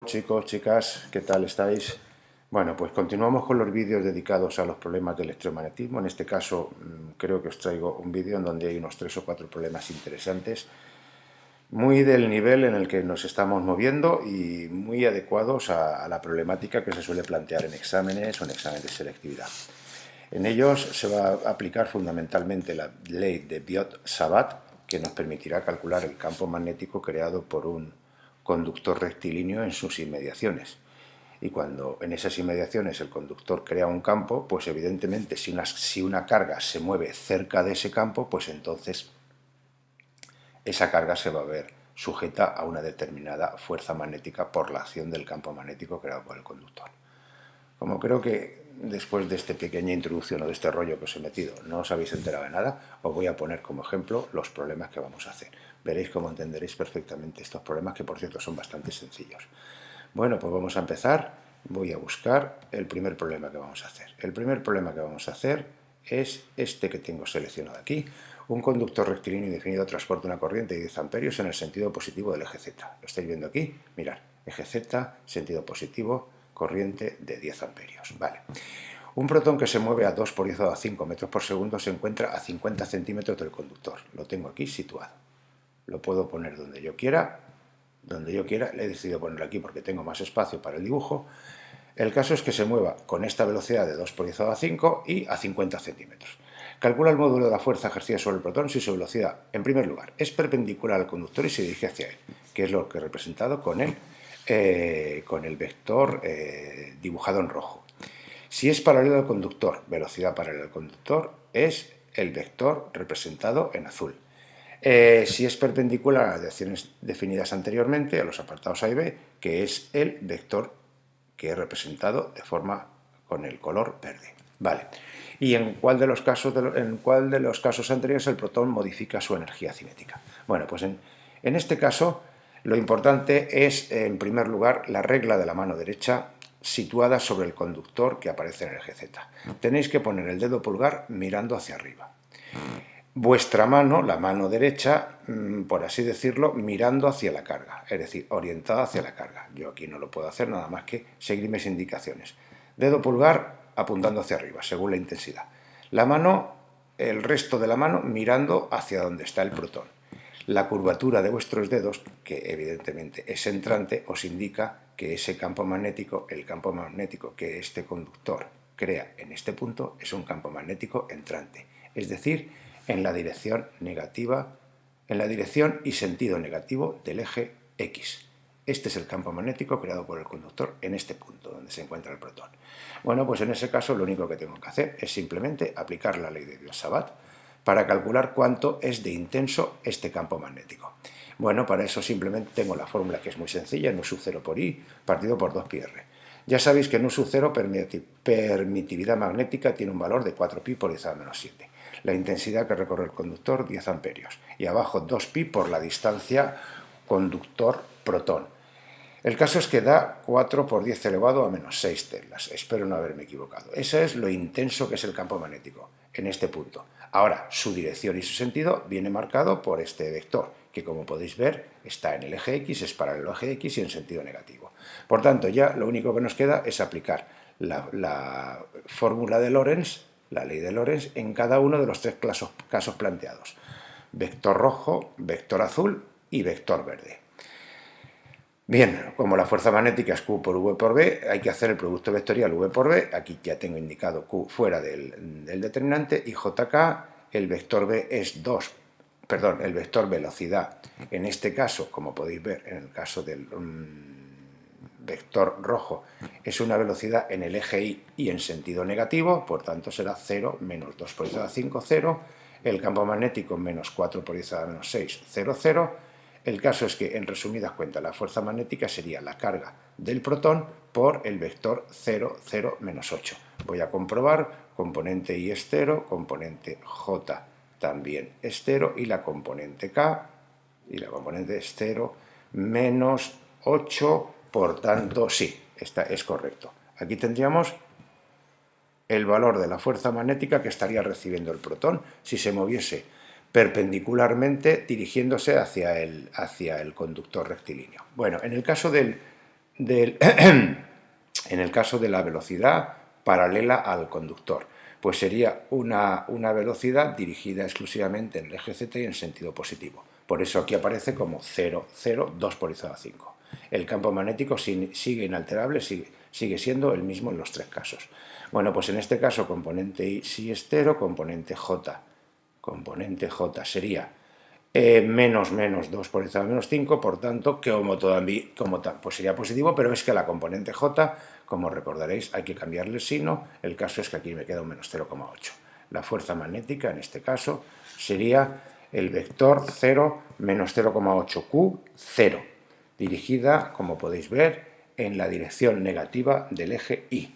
Chicos, chicas, ¿qué tal estáis? Bueno, pues continuamos con los vídeos dedicados a los problemas de electromagnetismo. En este caso, creo que os traigo un vídeo en donde hay unos 3 o 4 problemas interesantes, muy del nivel en el que nos estamos moviendo y muy adecuados a la problemática que se suele plantear en exámenes o en exámenes de selectividad. En ellos se va a aplicar fundamentalmente la ley de Biot-Savart, que nos permitirá calcular el campo magnético creado por un conductor rectilíneo en sus inmediaciones. Y cuando en esas inmediaciones el conductor crea un campo, pues evidentemente si una carga se mueve cerca de ese campo, pues entonces esa carga se va a ver sujeta a una determinada fuerza magnética por la acción del campo magnético creado por el conductor. Como creo que después de esta pequeña introducción o de este rollo que os he metido no os habéis enterado de nada, os voy a poner como ejemplo los problemas que vamos a hacer. Veréis cómo entenderéis perfectamente estos problemas, que por cierto son bastante sencillos. Bueno, pues vamos a empezar. Voy a buscar el primer problema que vamos a hacer. El primer problema que vamos a hacer es este que tengo seleccionado aquí. Un conductor rectilíneo indefinido transporta una corriente de 10 amperios en el sentido positivo del eje Z. ¿Lo estáis viendo aquí? Mirad, eje Z, sentido positivo, corriente de 10 amperios. Vale. Un protón que se mueve a 2 por 10 a la 5 metros por segundo se encuentra a 50 centímetros del conductor. Lo tengo aquí situado. Lo puedo poner donde yo quiera. Le he decidido ponerlo aquí porque tengo más espacio para el dibujo. El caso es que se mueva con esta velocidad de 2 por 10 a la 5 y a 50 centímetros. Calcula el módulo de la fuerza ejercida sobre el protón si su velocidad, en primer lugar, es perpendicular al conductor y se dirige hacia él, que es lo que he representado con el vector dibujado en rojo. Si es paralelo al conductor, velocidad paralela al conductor, es el vector representado en azul. Si es perpendicular a las direcciones definidas anteriormente, a los apartados A y B, que es el vector que he representado de forma con el color verde. Vale. ¿Y en cuál de los casos anteriores el protón modifica su energía cinética? Bueno, pues en este caso lo importante es, en primer lugar, la regla de la mano derecha situada sobre el conductor que aparece en el eje Z. Tenéis que poner el dedo pulgar mirando hacia arriba. Vuestra mano, la mano derecha, por así decirlo, mirando hacia la carga, es decir, orientada hacia la carga. Yo aquí no lo puedo hacer nada más que seguir mis indicaciones. Dedo pulgar apuntando hacia arriba, según la intensidad. La mano, el resto de la mano, mirando hacia donde está el protón. La curvatura de vuestros dedos, que evidentemente es entrante, os indica que ese campo magnético, el campo magnético que este conductor crea en este punto, es un campo magnético entrante. Es decir, en la dirección negativa, en la dirección y sentido negativo del eje X. Este es el campo magnético creado por el conductor en este punto donde se encuentra el protón. Bueno, pues en ese caso lo único que tengo que hacer es simplemente aplicar la ley de Biot-Savart para calcular cuánto es de intenso este campo magnético. Bueno, para eso simplemente tengo la fórmula, que es muy sencilla, nu sub 0 por I partido por 2πr. Ya sabéis que nu sub 0, permitividad magnética, tiene un valor de 4pi por 10 a la menos 7. La intensidad que recorre el conductor, 10 amperios. Y abajo 2pi por la distancia conductor-protón. El caso es que da 4 por 10 elevado a menos 6 teslas. Espero no haberme equivocado. Ese es lo intenso que es el campo magnético en este punto. Ahora, su dirección y su sentido viene marcado por este vector, que como podéis ver está en el eje X, es paralelo al eje X y en sentido negativo. Por tanto, ya lo único que nos queda es aplicar la fórmula de Lorentz, la ley de Lorentz, en cada uno de los 3 casos planteados. Vector rojo, vector azul y vector verde. Bien, como la fuerza magnética es Q por V por B, hay que hacer el producto vectorial V por B. Aquí ya tengo indicado Q fuera del determinante, y JK, el vector B es el vector velocidad. En este caso, como podéis ver, en el caso del vector rojo, es una velocidad en el eje Y y en sentido negativo, por tanto será 0 menos 2 por 10 a la 5, 0. El campo magnético menos 4 por 10 a la menos 6, 0, 0. El caso es que, en resumidas cuentas, la fuerza magnética sería la carga del protón por el vector 0, 0, menos 8. Voy a comprobar, componente I es 0, componente J también es 0, y la componente K, y la componente es 0, menos 8, por tanto, sí, esta es correcto. Aquí tendríamos el valor de la fuerza magnética que estaría recibiendo el protón si se moviese perpendicularmente dirigiéndose hacia el conductor rectilíneo. Bueno, en el caso del en el caso de la velocidad paralela al conductor, pues sería una velocidad dirigida exclusivamente en el eje Z y en sentido positivo. Por eso aquí aparece como 0, 0, 2 por I a 5. El campo magnético sigue inalterable, sigue siendo el mismo en los tres casos. Bueno, pues en este caso componente I si es 0, componente J sería menos 2 por I a menos 5, por tanto, pues sería positivo, pero es que la componente J, como recordaréis, hay que cambiarle el signo. El caso es que aquí me queda un menos 0,8. La fuerza magnética, en este caso, sería el vector 0 menos 0,8 Q, 0, dirigida, como podéis ver, en la dirección negativa del eje Y.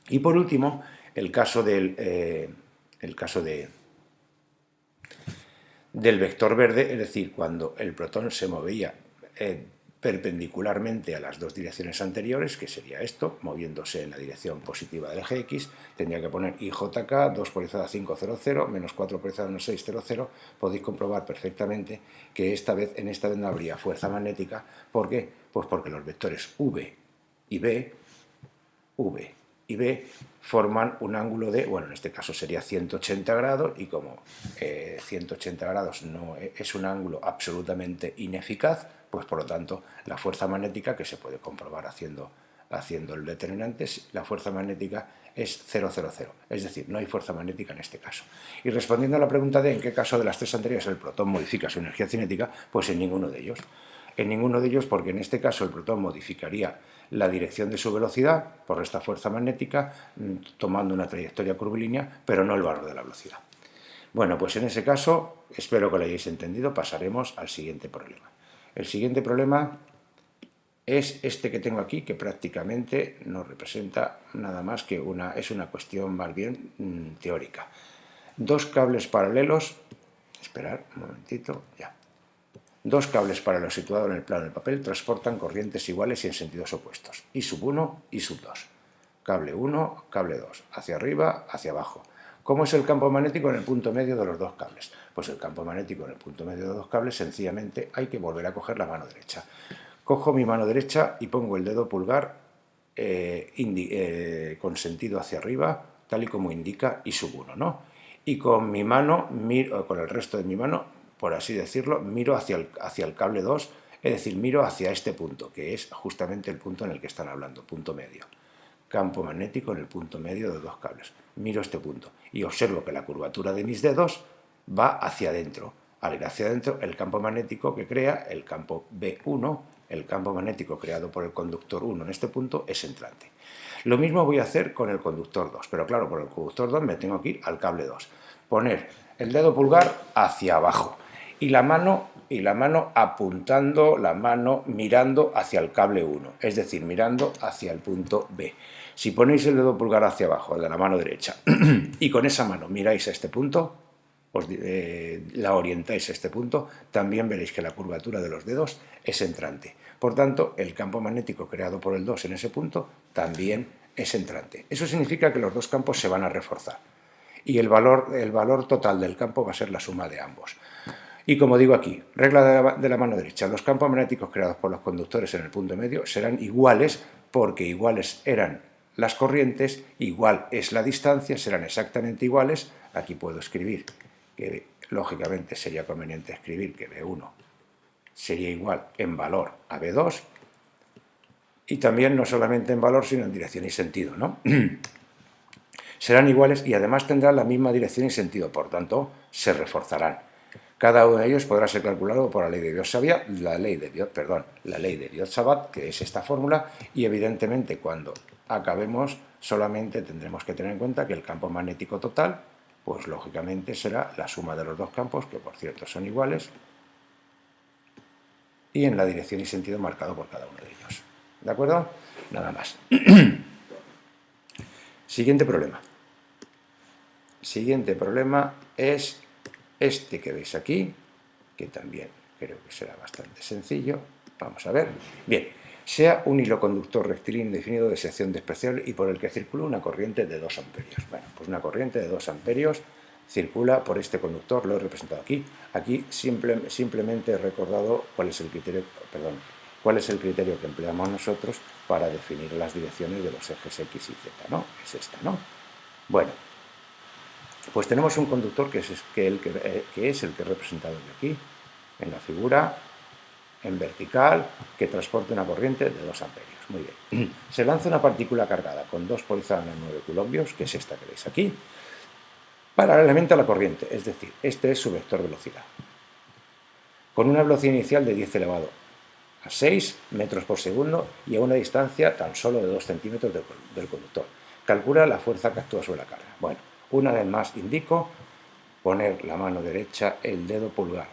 Y por último, el caso del vector verde, es decir, cuando el protón se movía perpendicularmente a las dos direcciones anteriores, que sería esto, moviéndose en la dirección positiva del eje X, tendría que poner IJK, 2 por I a 5, 0, 0, menos 4 por I a menos 6, 0, 0. Podéis comprobar perfectamente que en esta vez no habría fuerza magnética. ¿Por qué? Pues porque los vectores V y B forman un ángulo de, bueno, en este caso sería 180 grados, y como 180 grados no es un ángulo absolutamente ineficaz, pues por lo tanto la fuerza magnética, que se puede comprobar haciendo el determinante, la fuerza magnética es 0, 0, 0, es decir, no hay fuerza magnética en este caso. Y respondiendo a la pregunta de en qué caso de las tres anteriores el protón modifica su energía cinética, pues en ninguno de ellos. En ninguno de ellos, porque en este caso el protón modificaría la dirección de su velocidad por esta fuerza magnética, tomando una trayectoria curvilínea, pero no el valor de la velocidad. Bueno, pues en ese caso, espero que lo hayáis entendido, pasaremos al siguiente problema. El siguiente problema es este que tengo aquí, que prácticamente no representa nada más que es una cuestión más bien teórica. Dos cables paralelos, esperar un momentito, ya. Dos cables paralelos situados en el plano del papel transportan corrientes iguales y en sentidos opuestos, I1 y I2. Cable 1, cable 2, hacia arriba, hacia abajo. ¿Cómo es el campo magnético en el punto medio de los dos cables? Pues el campo magnético en el punto medio de los dos cables, sencillamente hay que volver a coger la mano derecha. Cojo mi mano derecha y pongo el dedo pulgar con sentido hacia arriba, tal y como indica I1, ¿no? Y con mi mano, con el resto de mi mano, por así decirlo, miro hacia el cable 2, es decir, miro hacia este punto, que es justamente el punto en el que están hablando, punto medio. Campo magnético en el punto medio de dos cables. Miro este punto y observo que la curvatura de mis dedos va hacia adentro. Al ir hacia adentro, el campo magnético que crea, el campo B1, el campo magnético creado por el conductor 1 en este punto, es entrante. Lo mismo voy a hacer con el conductor 2, pero claro, por el conductor 2 me tengo que ir al cable 2. Poner el dedo pulgar hacia abajo y la mano apuntando, la mano mirando hacia el cable 1, es decir, mirando hacia el punto B. Si ponéis el dedo pulgar hacia abajo, el de la mano derecha, y con esa mano miráis a este punto, la orientáis a este punto, también veréis que la curvatura de los dedos es entrante. Por tanto, el campo magnético creado por el 2 en ese punto también es entrante. Eso significa que los dos campos se van a reforzar y el valor total del campo va a ser la suma de ambos. Y como digo aquí, regla de la mano derecha, los campos magnéticos creados por los conductores en el punto medio serán iguales, porque iguales eran las corrientes, igual es la distancia, serán exactamente iguales. Aquí puedo escribir que lógicamente sería conveniente escribir que B1 sería igual en valor a B2, y también no solamente en valor, sino en dirección y sentido, ¿no? Serán iguales y además tendrán la misma dirección y sentido, por tanto, se reforzarán. Cada uno de ellos podrá ser calculado por la ley de Biot-Savart, la ley de Biot-Savart, que es esta fórmula, y evidentemente cuando acabemos solamente tendremos que tener en cuenta que el campo magnético total, pues lógicamente será la suma de los dos campos, que por cierto son iguales, y en la dirección y sentido marcado por cada uno de ellos. ¿De acuerdo? Nada más. Siguiente problema. Siguiente problema es este que veis aquí, que también creo que será bastante sencillo. Vamos a ver. Bien, sea un hilo conductor rectilíneo definido de sección despreciable y por el que circula una corriente de 2 amperios. Bueno, pues una corriente de 2 amperios circula por este conductor, lo he representado aquí. Aquí simplemente he recordado cuál es el criterio, perdón, ¿Cuál es el criterio que empleamos nosotros para definir las direcciones de los ejes X y Z? ¿No? Es esta, ¿no? Bueno, pues tenemos un conductor que es el que he representado yo aquí, en la figura, en vertical, que transporta una corriente de 2 amperios. Muy bien. Se lanza una partícula cargada con 2 por 10⁹ coulombs, que es esta que veis aquí, paralelamente a la corriente, es decir, este es su vector velocidad, con una velocidad inicial de 10⁻⁶ metros por segundo y a una distancia tan solo de 2 centímetros del conductor. Calcula la fuerza que actúa sobre la carga. Bueno, una vez más indico poner la mano derecha, el dedo pulgar,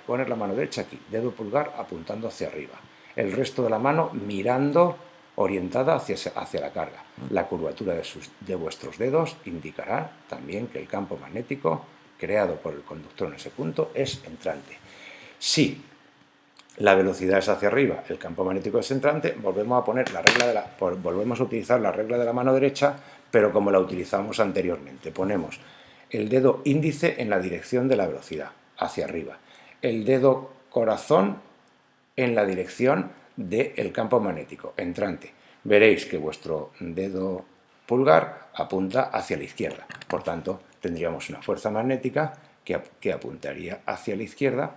poner la mano derecha aquí, dedo pulgar apuntando hacia arriba, el resto de la mano mirando, orientada hacia la carga. La curvatura de vuestros dedos indicará también que el campo magnético creado por el conductor en ese punto es entrante. Si la velocidad es hacia arriba, el campo magnético es entrante, volvemos a utilizar la regla de la mano derecha, pero como la utilizamos anteriormente. Ponemos el dedo índice en la dirección de la velocidad, hacia arriba. El dedo corazón en la dirección del campo magnético, entrante. Veréis que vuestro dedo pulgar apunta hacia la izquierda. Por tanto, tendríamos una fuerza magnética que apuntaría hacia la izquierda,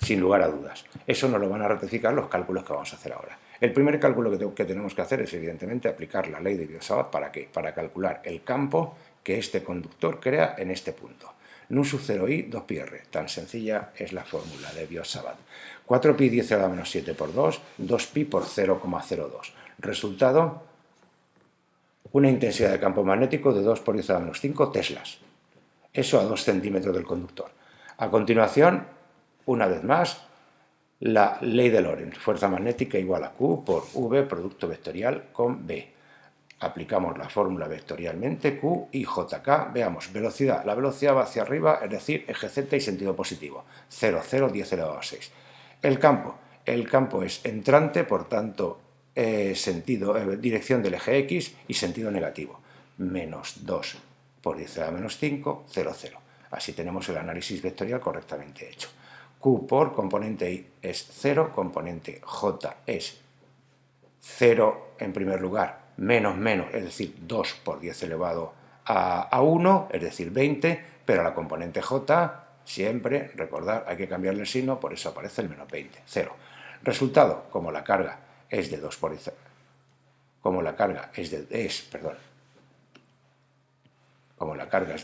sin lugar a dudas. Eso nos lo van a ratificar los cálculos que vamos a hacer ahora. El primer cálculo que tenemos que hacer es, evidentemente, aplicar la ley de Biot-Savart. ¿Para qué? Para calcular el campo que este conductor crea en este punto. Nu sub 0i, 2πr. Tan sencilla es la fórmula de Biot-Savart. 4pi 10⁻⁷ por 2, 2pi por 0,02. Resultado, una intensidad de campo magnético de 2 por 10⁻⁵ teslas. Eso a 2 centímetros del conductor. A continuación, una vez más, la ley de Lorentz, fuerza magnética igual a Q por V, producto vectorial con B. Aplicamos la fórmula vectorialmente, Q y JK. Veamos, velocidad. La velocidad va hacia arriba, es decir, eje Z y sentido positivo. 0, 0, 10⁻⁶. El campo es entrante, por tanto, dirección del eje X y sentido negativo. Menos 2 por 10⁻⁵, 0, 0. Así tenemos el análisis vectorial correctamente hecho. Q por componente I es 0, componente J es 0 en primer lugar, menos, es decir, 2 por 10⁻⁴, es decir, 20, pero a la componente J siempre, recordad, hay que cambiarle el signo, por eso aparece el menos 20, 0. Resultado, como la carga es de 2 por 10, como la carga es de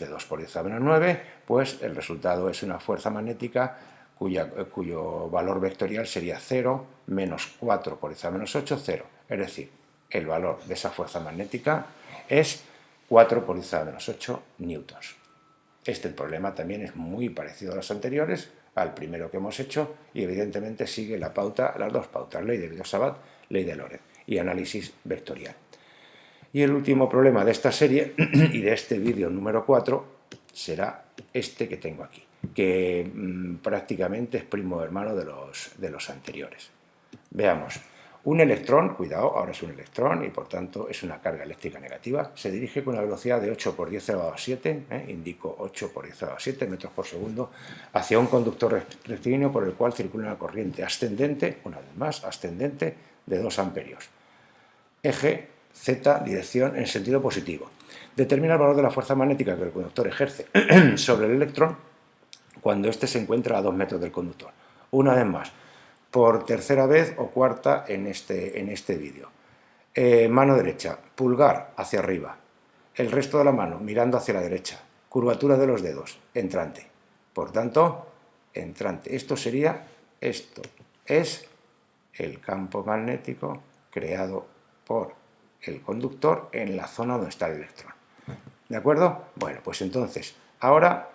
2 por 10⁻⁹, pues el resultado es una fuerza magnética cuyo valor vectorial sería 0 menos 4 por 10⁻⁸, 0. Es decir, el valor de esa fuerza magnética es 4 por 10⁻⁸ newtons. Este problema también es muy parecido a los anteriores, al primero que hemos hecho, y evidentemente sigue las dos pautas, ley de Biot-Savart, ley de Lorentz y análisis vectorial. Y el último problema de esta serie y de este vídeo número 4 será este que tengo aquí, que prácticamente es primo hermano de los anteriores. Veamos, un electrón, cuidado, ahora es un electrón y por tanto es una carga eléctrica negativa, se dirige con una velocidad de 8 por 10⁻⁷, indico 8 por 10⁻⁷ metros por segundo, hacia un conductor rectilíneo por el cual circula una corriente ascendente, una vez más, ascendente, de 2 amperios. Eje Z, dirección en sentido positivo. Determina el valor de la fuerza magnética que el conductor ejerce sobre el electrón cuando éste se encuentra a 2 metros del conductor. Una vez más, por tercera vez o cuarta en este vídeo. Mano derecha, pulgar hacia arriba, el resto de la mano mirando hacia la derecha, curvatura de los dedos, entrante. Por tanto, entrante. Esto es el campo magnético creado por el conductor en la zona donde está el electrón. ¿De acuerdo? Bueno, pues entonces, ahora,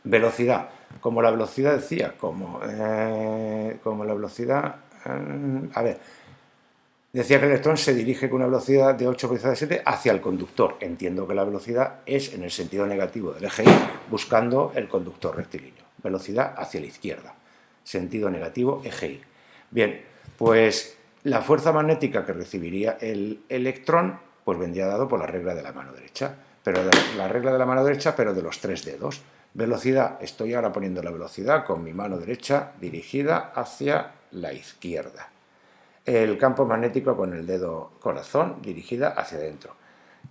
velocidad. Como la velocidad decía, decía que el electrón se dirige con una velocidad de 8 por 10⁻⁷ hacia el conductor. Entiendo que la velocidad es en el sentido negativo del eje Y, buscando el conductor rectilíneo. Velocidad hacia la izquierda. Sentido negativo, eje Y. Bien, pues la fuerza magnética que recibiría el electrón pues vendría dado por la regla de la mano derecha, pero de los 3 dedos. Velocidad, estoy ahora poniendo la velocidad con mi mano derecha dirigida hacia la izquierda. El campo magnético con el dedo corazón dirigida hacia adentro.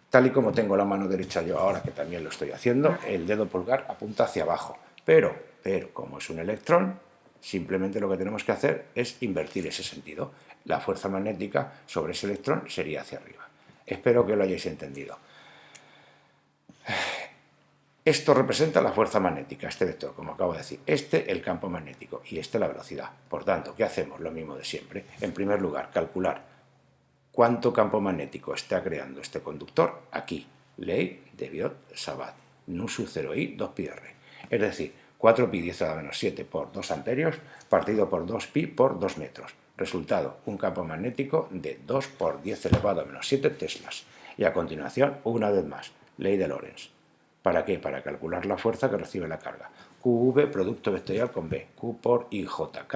Tal y como tengo la mano derecha yo ahora, que también lo estoy haciendo, el dedo pulgar apunta hacia abajo. Pero como es un electrón, simplemente lo que tenemos que hacer es invertir ese sentido. La fuerza magnética sobre ese electrón sería hacia arriba. Espero que lo hayáis entendido. Esto representa la fuerza magnética, este vector, como acabo de decir. Este el campo magnético y este la velocidad. Por tanto, ¿qué hacemos? Lo mismo de siempre. En primer lugar, calcular cuánto campo magnético está creando este conductor aquí. Ley de Biot-Savart. Nu sub 0i 2πr. Es decir, 4pi 10 a la menos 7 por 2 amperios partido por 2pi por 2 metros. Resultado, un campo magnético de 2 por 10 elevado a menos 7 teslas. Y a continuación, una vez más, ley de Lorentz. ¿Para qué? Para calcular la fuerza que recibe la carga. QV, producto vectorial con B. Q por IJK.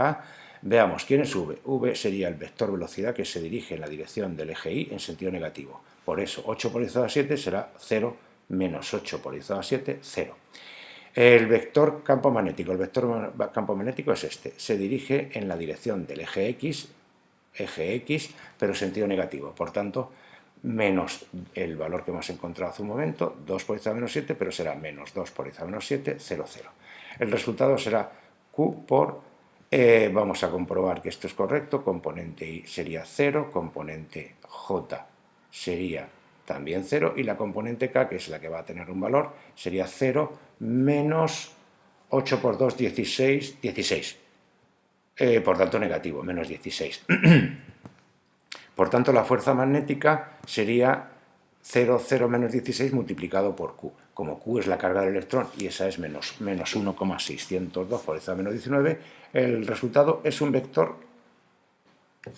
Veamos, ¿quién es V? V sería el vector velocidad que se dirige en la dirección del eje Y en sentido negativo. Por eso, 8 por 10 a la 7 será 0 menos 8 por 10 a la 7, 0. El vector campo magnético, es este. Se dirige en la dirección del eje X, pero sentido negativo. Por tanto, menos el valor que hemos encontrado hace un momento, 2 por 10 a la menos 7, pero será menos 2 por 10 a la menos 7, 0, 0. El resultado será Q por, vamos a comprobar que esto es correcto, componente Y sería 0, componente J sería también 0, y la componente K, que es la que va a tener un valor, sería 0 menos 8 por 2, 16, 16. Por tanto, negativo, menos 16. Por tanto, la fuerza magnética sería 0, 0 menos 16 multiplicado por Q. Como Q es la carga del electrón y esa es menos 1,602 por 10 a menos 19, el resultado es un vector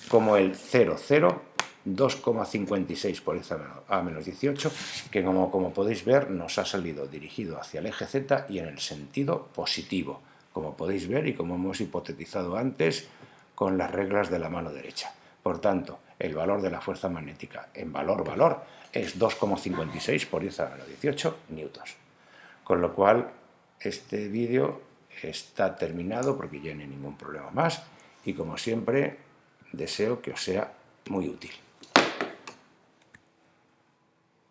como el 0, 0, 2,56 por 10 a menos 18, que como podéis ver nos ha salido dirigido hacia el eje Z y en el sentido positivo, como podéis ver y como hemos hipotetizado antes con las reglas de la mano derecha. Por tanto, el valor de la fuerza magnética en valor es 2,56 por 10 a menos 18 newtons. Con lo cual, este vídeo está terminado porque ya no hay ningún problema más y como siempre, deseo que os sea muy útil.